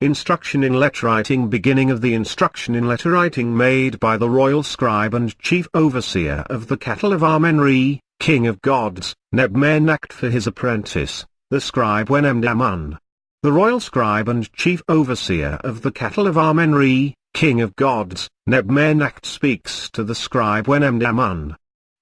Instruction in letter writing. Beginning of the instruction in letter writing made by the royal scribe and chief overseer of the cattle of Amenri, king of gods, Nebmenakt, for his apprentice, the scribe Wenemdamun. The royal scribe and chief overseer of the cattle of Amenri, king of gods, Nebmenakt, speaks to the scribe Wenemdamun.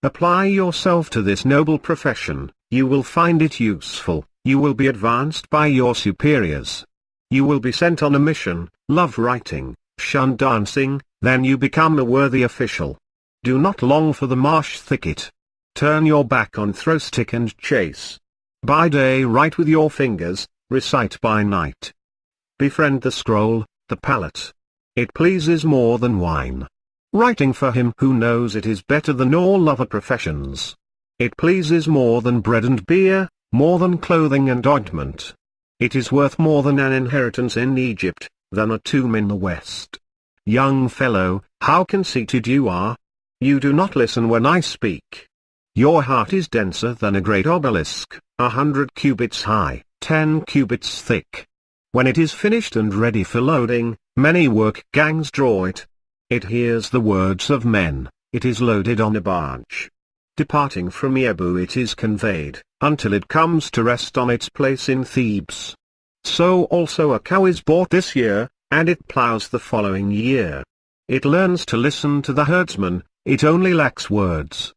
Apply yourself to this noble profession, you will find it useful, you will be advanced by your superiors. You will be sent on a mission, love writing, shun dancing, then you become a worthy official. Do not long for the marsh thicket. Turn your back on throw stick and chase. By day write with your fingers, recite by night. Befriend the scroll, the palate. It pleases more than wine. Writing for him who knows it is better than all other professions. It pleases more than bread and beer, more than clothing and ointment. It is worth more than an inheritance in Egypt, than a tomb in the West. Young fellow, how conceited you are! You do not listen when I speak. Your heart is denser than a great obelisk, 100 cubits high, 10 cubits thick. When it is finished and ready for loading, many work gangs draw it. It hears the words of men, it is loaded on a barge. Departing from Yebu it is conveyed, until it comes to rest on its place in Thebes. So also a cow is bought this year, and it plows the following year. It learns to listen to the herdsman, it only lacks words.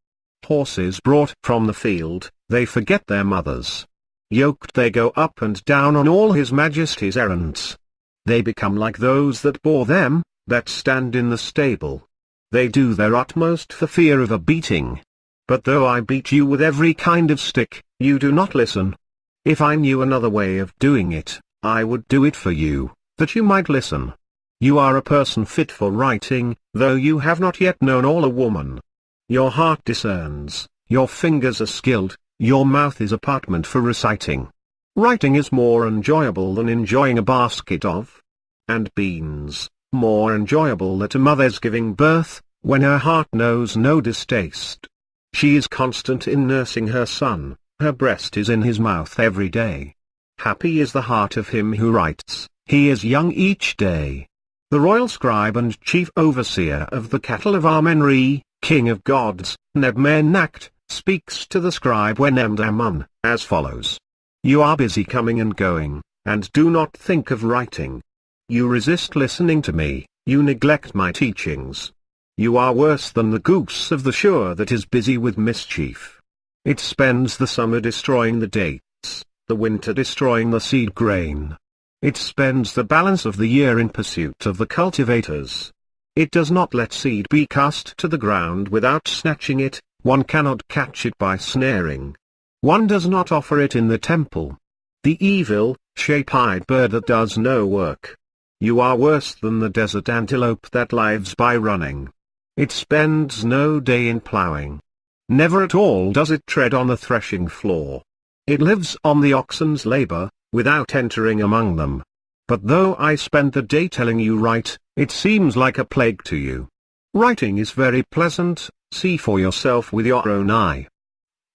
Horses brought from the field, they forget their mothers. Yoked they go up and down on all his majesty's errands. They become like those that bore them, that stand in the stable. They do their utmost for fear of a beating. But though I beat you with every kind of stick, you do not listen. If I knew another way of doing it, I would do it for you, that you might listen. You are a person fit for writing, though you have not yet known all a woman. Your heart discerns, your fingers are skilled, your mouth is apartment for reciting. Writing is more enjoyable than enjoying a basket of and beans, more enjoyable than a mother's giving birth, when her heart knows no distaste. She is constant in nursing her son, her breast is in his mouth every day. Happy is the heart of him who writes, he is young each day. The royal scribe and chief overseer of the cattle of Amenri, king of gods, Nebmenakt, speaks to the scribe Wenemdamun, as follows. You are busy coming and going, and do not think of writing. You resist listening to me, you neglect my teachings. You are worse than the goose of the shore that is busy with mischief. It spends the summer destroying the dates, the winter destroying the seed grain. It spends the balance of the year in pursuit of the cultivators. It does not let seed be cast to the ground without snatching it, one cannot catch it by snaring. One does not offer it in the temple. The evil, shape-eyed bird that does no work. You are worse than the desert antelope that lives by running. It spends no day in plowing. Never at all does it tread on the threshing floor. It lives on the oxen's labor, without entering among them. But though I spend the day telling you write, it seems like a plague to you. Writing is very pleasant, see for yourself with your own eye.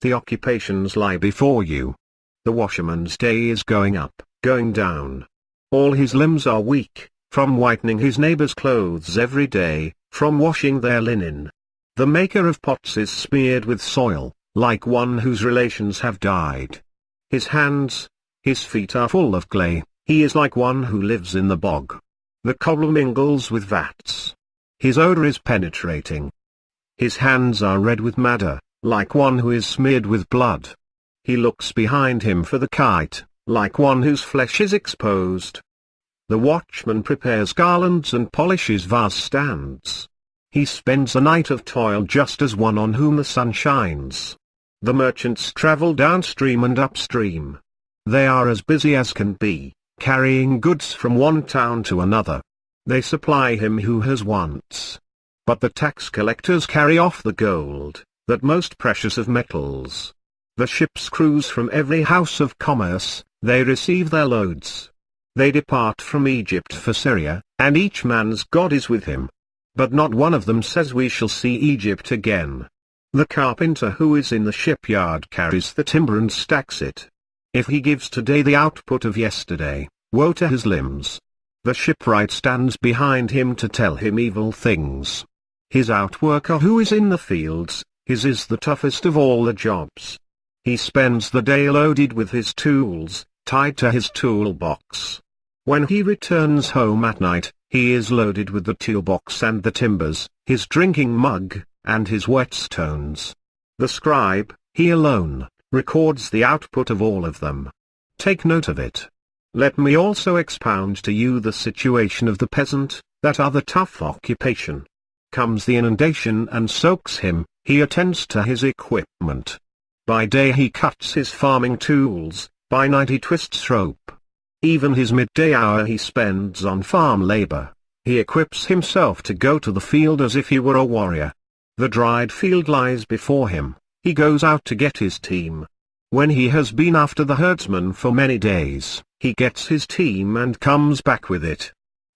The occupations lie before you. The washerman's day is going up, going down. All his limbs are weak, from whitening his neighbor's clothes every day, from washing their linen. The maker of pots is smeared with soil, like one whose relations have died. His hands, his feet are full of clay, he is like one who lives in the bog. The cobbler mingles with vats. His odor is penetrating. His hands are red with madder, like one who is smeared with blood. He looks behind him for the kite, like one whose flesh is exposed. The watchman prepares garlands and polishes vase stands. He spends a night of toil just as one on whom the sun shines. The merchants travel downstream and upstream. They are as busy as can be, carrying goods from one town to another. They supply him who has wants. But the tax collectors carry off the gold, that most precious of metals. The ships cruise from every house of commerce, they receive their loads. They depart from Egypt for Syria, and each man's God is with him. But not one of them says we shall see Egypt again. The carpenter who is in the shipyard carries the timber and stacks it. If he gives today the output of yesterday, woe to his limbs. The shipwright stands behind him to tell him evil things. His outworker who is in the fields, his is the toughest of all the jobs. He spends the day loaded with his tools, tied to his toolbox. When he returns home at night, he is loaded with the toolbox and the timbers, his drinking mug, and his whetstones. The scribe, he alone, records the output of all of them. Take note of it. Let me also expound to you the situation of the peasant, that other tough occupation. Comes the inundation and soaks him, he attends to his equipment. By day he cuts his farming tools, by night he twists rope. Even his midday hour he spends on farm labor. He equips himself to go to the field as if he were a warrior. The dried field lies before him, he goes out to get his team. When he has been after the herdsman for many days, he gets his team and comes back with it.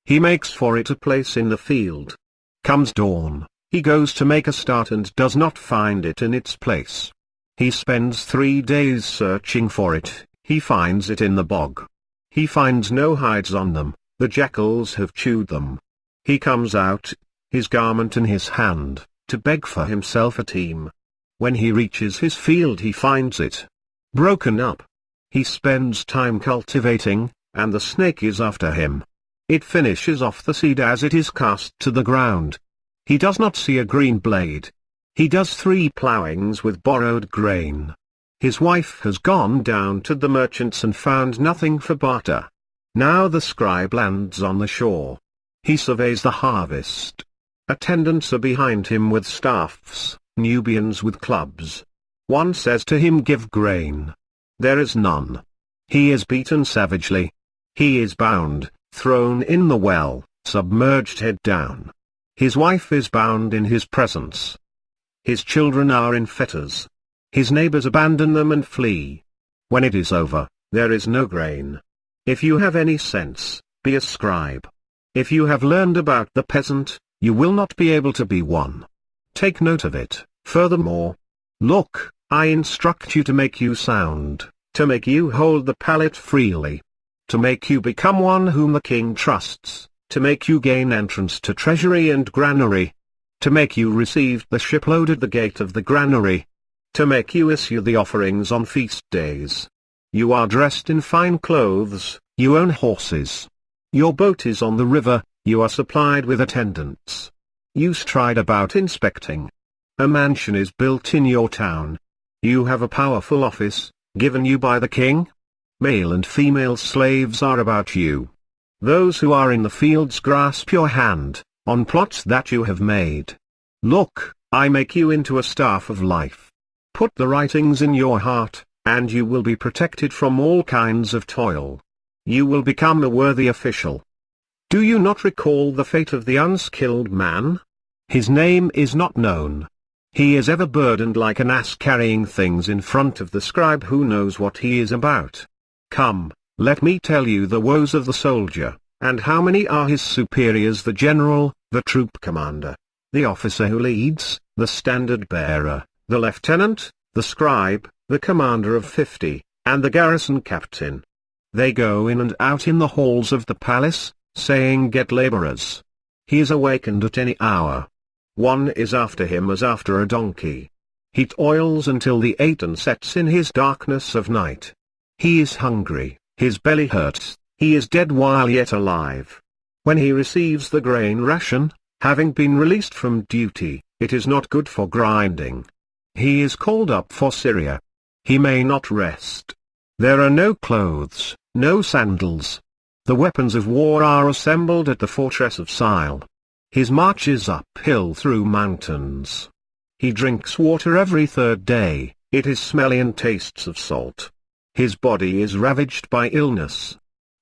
He makes for it a place in the field. Comes dawn, he goes to make a start and does not find it in its place. He spends 3 days searching for it, he finds it in the bog. He finds no hides on them, the jackals have chewed them. He comes out, his garment in his hand, to beg for himself a team. When he reaches his field he finds it broken up. He spends time cultivating, and the snake is after him. It finishes off the seed as it is cast to the ground. He does not see a green blade. He does 3 plowings with borrowed grain. His wife has gone down to the merchants and found nothing for barter. Now the scribe lands on the shore. He surveys the harvest. Attendants are behind him with staffs, Nubians with clubs. One says to him, "Give grain." There is none. He is beaten savagely. He is bound, thrown in the well, submerged head down. His wife is bound in his presence. His children are in fetters. His neighbors abandon them and flee. When it is over, there is no grain. If you have any sense, be a scribe. If you have learned about the peasant, you will not be able to be one. Take note of it. Furthermore, look, I instruct you to make you sound, to make you hold the pallet freely, to make you become one whom the king trusts, to make you gain entrance to treasury and granary, to make you receive the shipload at the gate of the granary, to make you issue the offerings on feast days. You are dressed in fine clothes, you own horses. Your boat is on the river, you are supplied with attendants. You stride about inspecting. A mansion is built in your town. You have a powerful office, given you by the king. Male and female slaves are about you. Those who are in the fields grasp your hand, on plots that you have made. Look, I make you into a staff of life. Put the writings in your heart, and you will be protected from all kinds of toil. You will become a worthy official. Do you not recall the fate of the unskilled man? His name is not known. He is ever burdened like an ass carrying things in front of the scribe who knows what he is about. Come, let me tell you the woes of the soldier, and how many are his superiors: the general, the troop commander, the officer who leads, the standard bearer, the lieutenant, the scribe, the commander of 50, and the garrison captain. They go in and out in the halls of the palace, saying, "Get laborers." He is awakened at any hour. One is after him as after a donkey. He toils until the Aten sets in his darkness of night. He is hungry, his belly hurts, he is dead while yet alive. When he receives the grain ration, having been released from duty, it is not good for grinding. He is called up for Syria. He may not rest. There are no clothes, no sandals. The weapons of war are assembled at the fortress of Sile. His march is uphill through mountains. He drinks water every 3rd day, it is smelly and tastes of salt. His body is ravaged by illness.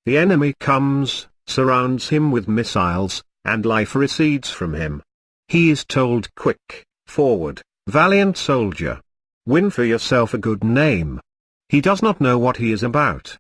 The enemy comes, surrounds him with missiles, and life recedes from him. He is told, "Quick, forward, valiant soldier. Win for yourself a good name." He does not know what he is about.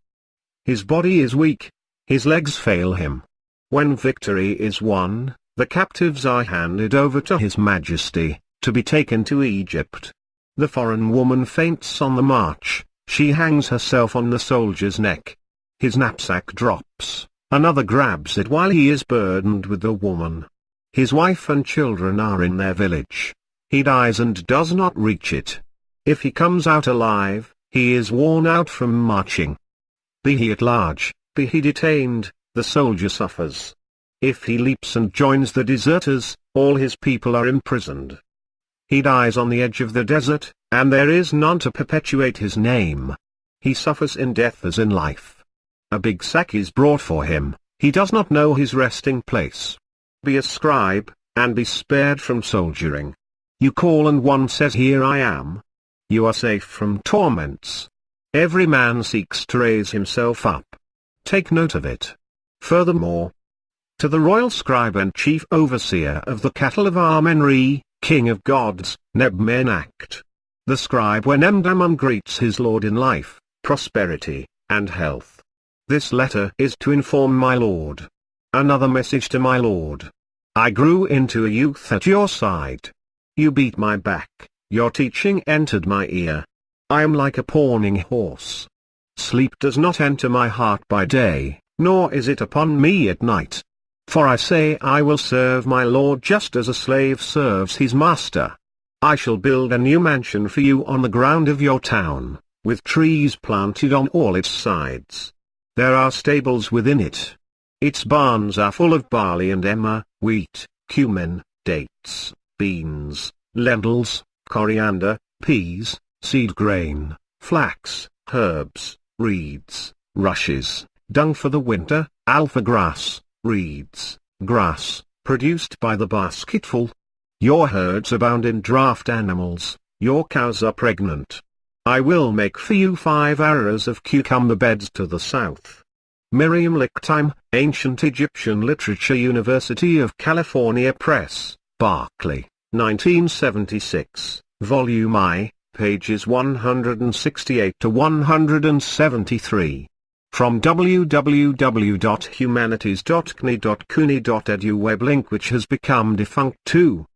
His body is weak. His legs fail him. When victory is won, the captives are handed over to His Majesty, to be taken to Egypt. The foreign woman faints on the march, she hangs herself on the soldier's neck. His knapsack drops, Another grabs it while he is burdened with the woman. His wife and children are in their village. He dies and does not reach it. If he comes out alive, he is worn out from marching. Be he at large, be he detained, the soldier suffers. If he leaps and joins the deserters, all his people are imprisoned. He dies on the edge of the desert, and there is none to perpetuate his name. He suffers in death as in life. A big sack is brought for him, he does not know his resting place. Be a scribe, and be spared from soldiering. You call and one says, "Here I am." You are safe from torments. Every man seeks to raise himself up. Take note of it. Furthermore, to the royal scribe and chief overseer of the cattle of Amenre, king of gods, Neb-men-acht. The scribe when Emdaman greets his lord in life, prosperity, and health. This letter is to inform my lord. Another message to my lord. I grew into a youth at your side. You beat my back, your teaching entered my ear. I am like a pawning horse. Sleep does not enter my heart by day, nor is it upon me at night. For I say I will serve my Lord just as a slave serves his master. I shall build a new mansion for you on the ground of your town, with trees planted on all its sides. There are stables within it. Its barns are full of barley and emmer, wheat, cumin, dates, beans, lentils, coriander, peas, seed grain, flax, herbs, reeds, rushes, dung for the winter, alfalfa grass, reeds, grass, produced by the basketful. Your herds abound in draft animals, your cows are pregnant. I will make for you 5 arrows of cucumber beds to the south. Merriam-Lichtime, Ancient Egyptian Literature, University of California Press, Berkeley, 1976, Volume I, pages 168 to 173. From www.humanities.cni.cuni.edu web link which has become defunct too.